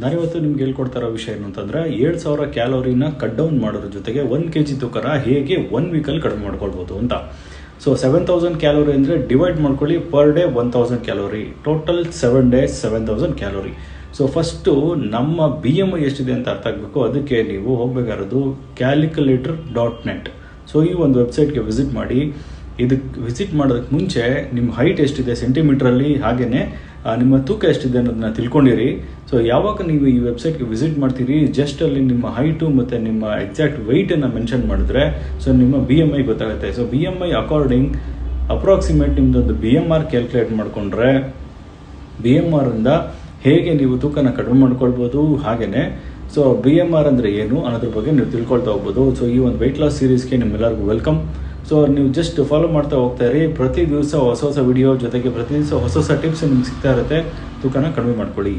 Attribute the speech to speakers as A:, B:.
A: ನಾನಿವತ್ತು ನಿಮ್ಗೆ ಹೇಳ್ಕೊಡ್ತಾರೋ ವಿಷಯ ಏನು ಅಂತಂದರೆ 7,000 ಕ್ಯಾಲೋರಿನ ಕಟ್ ಡೌನ್ ಮಾಡೋದ್ರ ಜೊತೆಗೆ 1 kg ತೂಕನ ಹೇಗೆ 1 ವೀಕಲ್ಲಿ ಕಡಿಮೆ ಮಾಡ್ಕೊಳ್ಬೋದು ಅಂತ. ಸೊ 7,000 ಕ್ಯಾಲೋರಿ ಅಂದರೆ ಡಿವೈಡ್ ಮಾಡ್ಕೊಳ್ಳಿ, per day 1,000 calorie, total 7 days 7,000 calorie. So first ನಮ್ಮ BMI ಎಷ್ಟಿದೆ ಅಂತ ಅರ್ಥ ಆಗಬೇಕು. ಅದಕ್ಕೆ ನೀವು ಹೋಗಬೇಕಾಗಿರೋದು calculator.net. ಸೊ ಈ ಒಂದು ವೆಬ್ಸೈಟ್ಗೆ ವಿಸಿಟ್ ಮಾಡಿ. ಇದಕ್ಕೆ ವಿಸಿಟ್ ಮಾಡೋದಕ್ಕೆ ಮುಂಚೆ ನಿಮ್ಮ ಹೈಟ್ ಎಷ್ಟಿದೆ ಸೆಂಟಿಮೀಟ್ರಲ್ಲಿ, ಹಾಗೆಯೇ ನಿಮ್ಮ ತೂಕ ಎಷ್ಟಿದೆ ಅನ್ನೋದನ್ನ ತಿಳ್ಕೊಂಡಿರಿ. ಸೊ ಯಾವಾಗ ನೀವು ಈ ವೆಬ್ಸೈಟ್ಗೆ ವಿಸಿಟ್ ಮಾಡ್ತೀರಿ, ಜಸ್ಟ್ ಅಲ್ಲಿ ನಿಮ್ಮ ಹೈಟು ಮತ್ತು ನಿಮ್ಮ ಎಕ್ಸಾಕ್ಟ್ ವೆಯ್ಟನ್ನು ಮೆನ್ಷನ್ ಮಾಡಿದ್ರೆ ಸೊ ನಿಮ್ಮ BMI ಗೊತ್ತಾಗುತ್ತೆ. ಸೊ BMI ಅಕಾರ್ಡಿಂಗ್ ಅಪ್ರಾಕ್ಸಿಮೇಟ್ ನಿಮ್ಮದೊಂದು BMR ಕ್ಯಾಲ್ಕುಲೇಟ್ ಮಾಡಿಕೊಂಡ್ರೆ BMR ಇಂದ ಹೇಗೆ ನೀವು ತೂಕನ ಕಡಿಮೆ ಮಾಡ್ಕೊಳ್ಬೋದು, ಹಾಗೆಯೇ ಸೊ BMR ಅಂದರೆ ಏನು ಅನ್ನೋದ್ರ ಬಗ್ಗೆ ನೀವು ತಿಳ್ಕೊಳ್ತಾ ಹೋಗ್ಬೋದು. ಸೊ ಈ ಒಂದು ವೆಯ್ಟ್ ಲಾಸ್ ಸೀರೀಸ್ಗೆ ನಿಮ್ಮೆಲ್ಲರಿಗೂ ವೆಲ್ಕಮ್. ಸೊ ನೀವು ಜಸ್ಟ್ ಫಾಲೋ ಮಾಡ್ತಾ ಹೋಗ್ತಾ ಇರಿ. ಪ್ರತಿ ದಿವಸ ಹೊಸ ವಿಡಿಯೋ ಜೊತೆಗೆ ಪ್ರತಿ ದಿವಸ ಹೊಸ ಟಿಪ್ಸ್ ನಿಮ್ಗೆ ಸಿಗ್ತಾ ಇರುತ್ತೆ. ತೂಕನ ಕಡಿಮೆ ಮಾಡ್ಕೊಳ್ಳಿ.